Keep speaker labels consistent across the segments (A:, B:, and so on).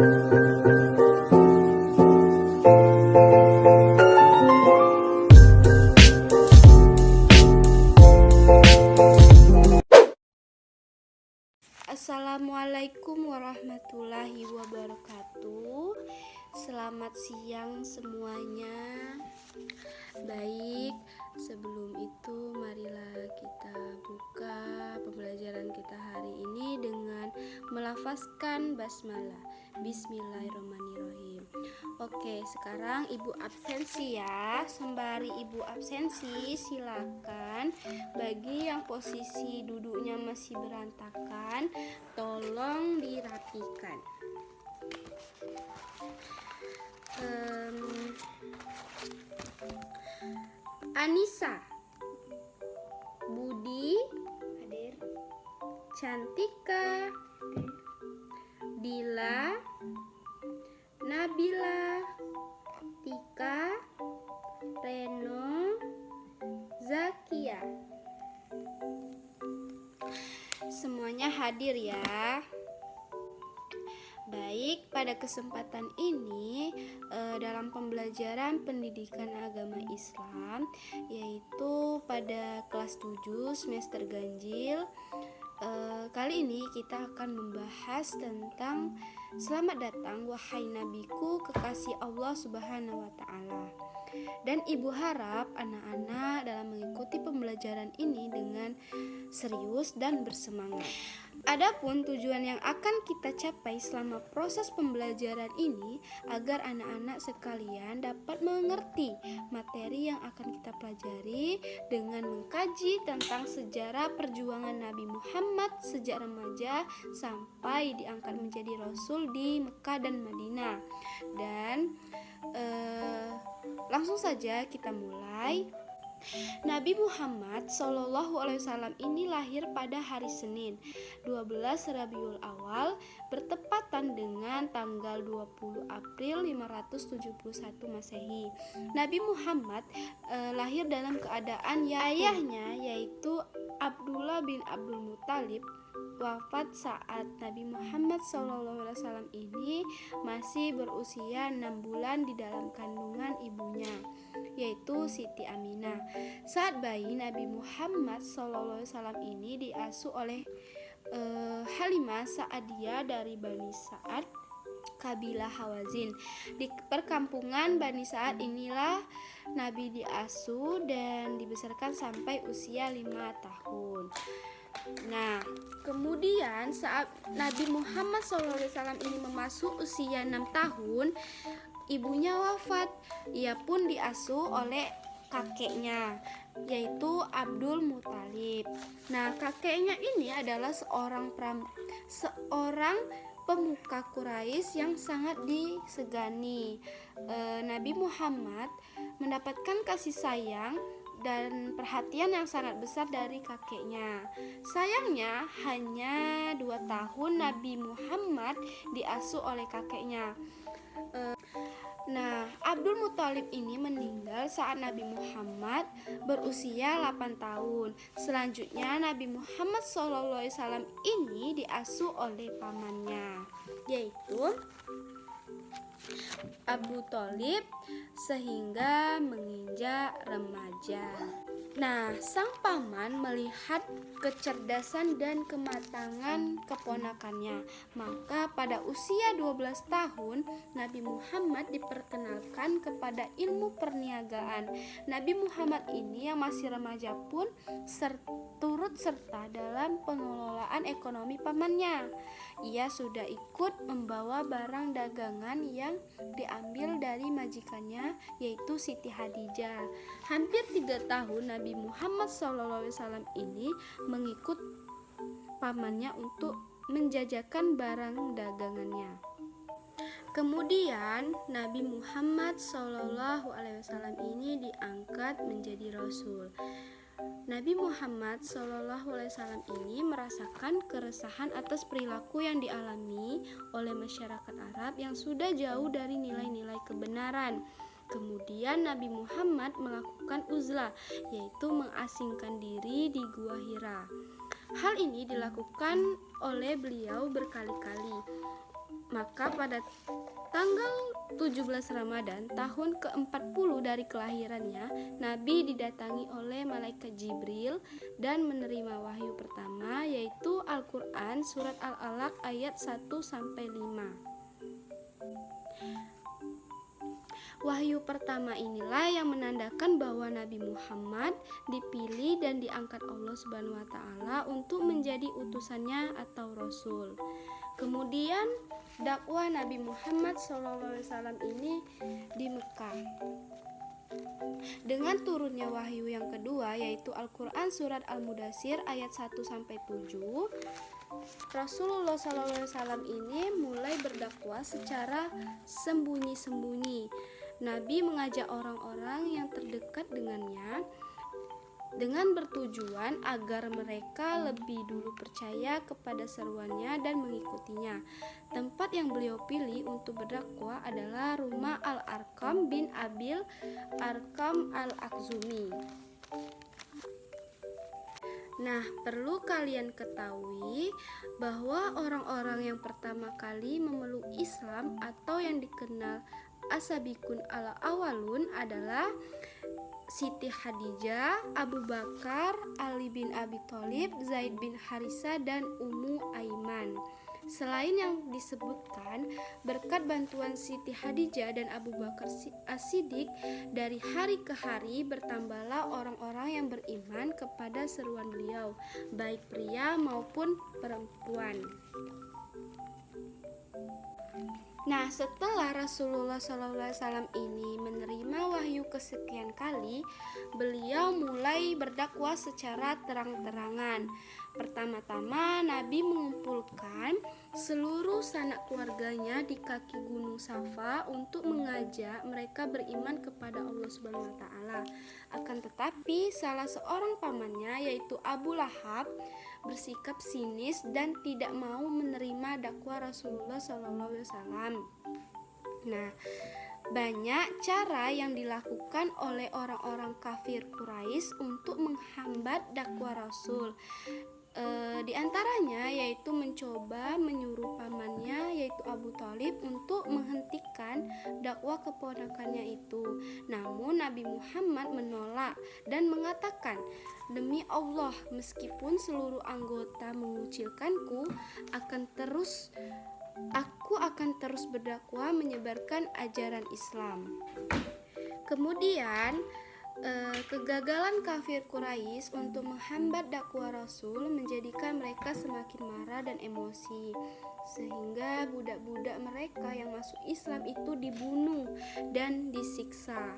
A: Assalamualaikum warahmatullahi wabarakatuh. Selamat siang semuanya. Baik, sebelum itu marilah kita buka pembelajaran kita hari ini dengan melafazkan basmalah. Bismillahirrahmanirrahim. Oke, sekarang Ibu absensi ya. Sembari Ibu absensi, silakan bagi yang posisi duduknya masih berantakan, tolong dirapikan. Anissa, Budi, hadir. Cantika, Dila, Nabila, Tika, Reno, Zakia. Semuanya hadir ya. Baik, pada kesempatan ini dalam pembelajaran pendidikan agama Islam, yaitu pada kelas 7 semester ganjil, kali ini kita akan membahas tentang selamat datang wahai nabiku kekasih Allah Subhanahu wa Ta'ala. Dan Ibu harap anak-anak dalam mengikuti pembelajaran ini dengan serius dan bersemangat. Adapun tujuan yang akan kita capai selama proses pembelajaran ini agar anak-anak sekalian dapat mengerti materi yang akan kita pelajari dengan mengkaji tentang sejarah perjuangan Nabi Muhammad sejak remaja sampai diangkat menjadi Rasul di Mekah dan Madinah. Dan langsung saja kita mulai. Nabi Muhammad SAW ini lahir pada hari Senin 12 Rabiul Awal bertepatan dengan tanggal 20 April 571 Masehi. Nabi Muhammad lahir dalam keadaan ayahnya yaitu Abdullah bin Abdul Muthalib wafat saat Nabi Muhammad SAW ini masih berusia 6 bulan di dalam kandungan ibunya, yaitu Siti Aminah. Saat bayi, Nabi Muhammad SAW ini diasuh oleh Halimah Sa'adiyah dari Bani Sa'ad, kabilah Hawazin. Di perkampungan Bani Sa'ad inilah Nabi diasuh dan dibesarkan sampai usia 5 tahun. Nah, kemudian saat Nabi Muhammad SAW ini memasuki usia 6 tahun, ibunya wafat. Ia pun diasuh oleh kakeknya, yaitu Abdul Muthalib. Nah, kakeknya ini adalah seorang pemuka Quraisy yang sangat disegani. Nabi Muhammad mendapatkan kasih sayang dan perhatian yang sangat besar dari kakeknya. Sayangnya hanya 2 tahun Nabi Muhammad diasuh oleh kakeknya. Abdul Muthalib ini meninggal saat Nabi Muhammad berusia 8 tahun. Selanjutnya Nabi Muhammad SAW ini diasuh oleh pamannya, yaitu Abu Thalib, sehingga menginjak remaja. Nah, sang paman melihat kecerdasan dan kematangan keponakannya. Maka pada usia 12 tahun, Nabi Muhammad diperkenalkan kepada ilmu perniagaan. Nabi Muhammad ini yang masih remaja pun turut serta dalam pengelolaan ekonomi pamannya. Ia sudah ikut membawa barang dagangan yang diambil dari majikannya, yaitu Siti Khadijah. Hampir 3 tahun Nabi Muhammad SAW ini mengikut pamannya untuk menjajakan barang dagangannya. Kemudian Nabi Muhammad SAW ini diangkat menjadi Rasul. Nabi Muhammad SAW ini merasakan keresahan atas perilaku yang dialami oleh masyarakat Arab yang sudah jauh dari nilai-nilai kebenaran. Kemudian Nabi Muhammad melakukan uzlah, yaitu mengasingkan diri di Gua Hira. Hal ini dilakukan oleh beliau berkali-kali. Maka pada tanggal 17 Ramadan tahun ke-40 dari kelahirannya, Nabi didatangi oleh malaikat Jibril dan menerima wahyu pertama, yaitu Al-Quran surat Al-Alaq ayat 1-5. Wahyu pertama inilah yang menandakan bahwa Nabi Muhammad dipilih dan diangkat Allah Subhanahu wa taala untuk menjadi utusannya atau rasul. Kemudian dakwah Nabi Muhammad SAW ini di Mekah. Dengan turunnya wahyu yang kedua, yaitu Al-Quran surat Al-Mudaththir ayat 1-7, Rasulullah SAW ini mulai berdakwah secara sembunyi-sembunyi. Nabi mengajak orang-orang yang terdekat dengannya dengan bertujuan agar mereka lebih dulu percaya kepada seruannya dan mengikutinya. Tempat yang beliau pilih untuk berdakwah adalah rumah Al-Arqam bin Abil Arqam Al-Akhzumi. Nah, perlu kalian ketahui bahwa orang-orang yang pertama kali memeluk Islam atau yang dikenal As-Sabiqun al-Awwalun adalah Siti Khadijah, Abu Bakar, Ali bin Abi Thalib, Zaid bin Harisah, dan Ummu Aiman. Selain yang disebutkan, berkat bantuan Siti Khadijah dan Abu Bakar As-Siddiq, dari hari ke hari bertambahlah orang-orang yang beriman kepada seruan beliau, baik pria maupun perempuan. Nah, setelah Rasulullah SAW ini menerima wahyu kesekian kali, beliau mulai berdakwah secara terang-terangan. Pertama-tama Nabi mengumpulkan seluruh sanak keluarganya di kaki Gunung Safa untuk mengajak mereka beriman kepada Allah Subhanahu wa taala. Akan tetapi salah seorang pamannya, yaitu Abu Lahab, bersikap sinis dan tidak mau menerima dakwah Rasulullah SAW. Nah, banyak cara yang dilakukan oleh orang-orang kafir Quraisy untuk menghambat dakwah Rasul. Di antaranya yaitu mencoba menyuruh pamannya, yaitu Abu Thalib, untuk menghentikan dakwah keponakannya itu. Namun Nabi Muhammad menolak dan mengatakan, "Demi Allah, meskipun seluruh anggota mengucilkanku, aku akan terus berdakwah menyebarkan ajaran Islam." Kemudian kegagalan kafir Quraisy untuk menghambat dakwah Rasul menjadikan mereka semakin marah dan emosi, sehingga budak-budak mereka yang masuk Islam itu dibunuh dan disiksa.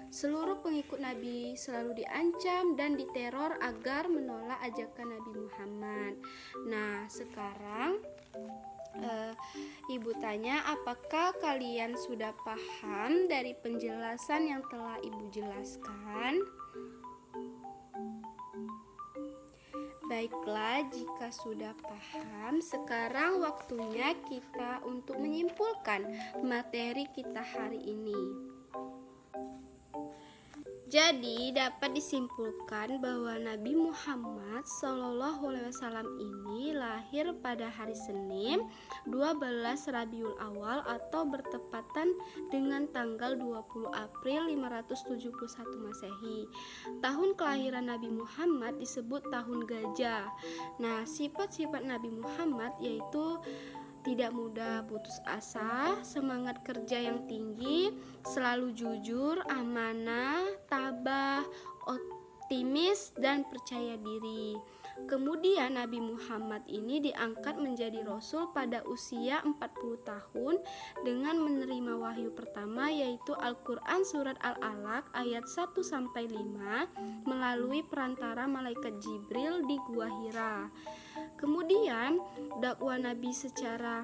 A: Seluruh pengikut Nabi selalu diancam dan diteror agar menolak ajakan Nabi Muhammad. Nah, sekarang Ibu tanya, apakah kalian sudah paham dari penjelasan yang telah Ibu jelaskan? Baiklah, jika sudah paham, sekarang waktunya kita untuk menyimpulkan materi kita hari ini. Jadi dapat disimpulkan bahwa Nabi Muhammad SAW ini lahir pada hari Senin 12 Rabiul Awal atau bertepatan dengan tanggal 20 April 571 Masehi. Tahun kelahiran Nabi Muhammad disebut tahun gajah. Nah, sifat-sifat Nabi Muhammad yaitu tidak mudah putus asa, semangat kerja yang tinggi, selalu jujur, amanah, tabah, optimis, dan percaya diri. Kemudian Nabi Muhammad ini diangkat menjadi Rasul pada usia 40 tahun dengan menerima wahyu pertama, yaitu Al-Quran surat Al-Alaq ayat 1-5 melalui perantara malaikat Jibril di Gua Hira. Kemudian dakwah Nabi secara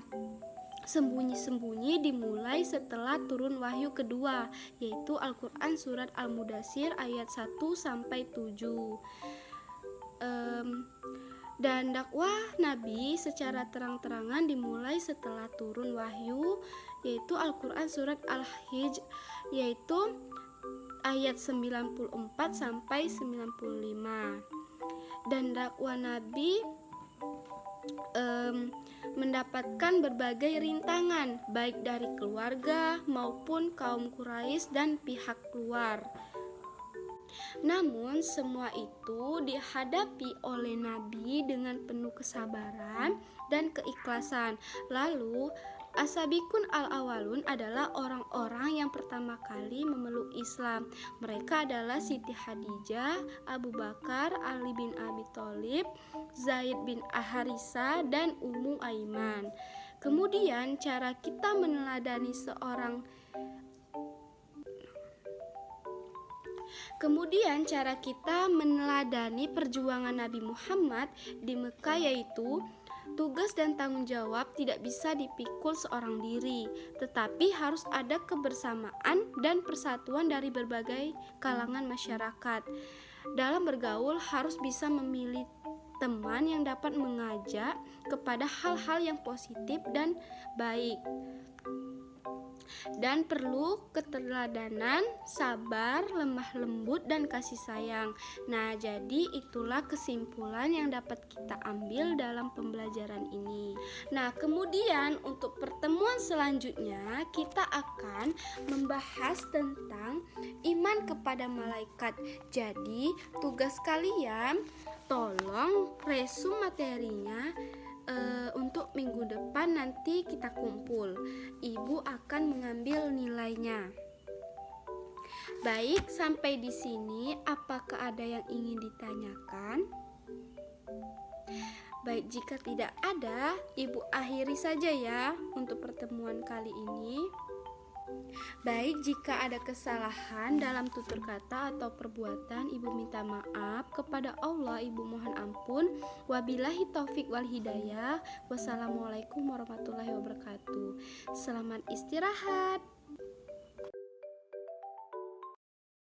A: sembunyi-sembunyi dimulai setelah turun wahyu kedua, yaitu Al-Quran surat Al-Mudaththir ayat 1-7. Dan dakwah Nabi secara terang-terangan dimulai setelah turun wahyu, yaitu Al-Quran surat Al-Hijr, yaitu ayat 94-95. Dan dakwah Nabi mendapatkan berbagai rintangan baik dari keluarga maupun kaum Quraisy dan pihak luar. Namun semua itu dihadapi oleh Nabi dengan penuh kesabaran dan keikhlasan. Lalu As-Sabiqun al-awwalun adalah orang-orang yang pertama kali memeluk Islam. Mereka adalah Siti Khadijah, Abu Bakar, Ali bin Abi Thalib, Zaid bin Harisah, dan Ummu Aiman. Kemudian cara kita meneladani perjuangan Nabi Muhammad di Mekah yaitu tugas dan tanggung jawab tidak bisa dipikul seorang diri, tetapi harus ada kebersamaan dan persatuan dari berbagai kalangan masyarakat. Dalam bergaul harus bisa memilih teman yang dapat mengajak kepada hal-hal yang positif dan baik. Dan perlu keteladanan, sabar, lemah lembut, dan kasih sayang. Nah, jadi itulah kesimpulan yang dapat kita ambil dalam pembelajaran ini. Nah, kemudian untuk pertemuan selanjutnya kita akan membahas tentang iman kepada malaikat. Jadi, tugas kalian tolong resum materinya untuk minggu depan nanti kita kumpul. Ibu akan mengambil nilainya. Baik, sampai di sini apakah ada yang ingin ditanyakan? Baik, jika tidak ada, Ibu akhiri saja ya untuk pertemuan kali ini. Baik, jika ada kesalahan dalam tutur kata atau perbuatan, Ibu minta maaf. Kepada Allah Ibu mohon ampun. Wabillahi taufik wal hidayah. Wassalamualaikum warahmatullahi wabarakatuh. Selamat istirahat.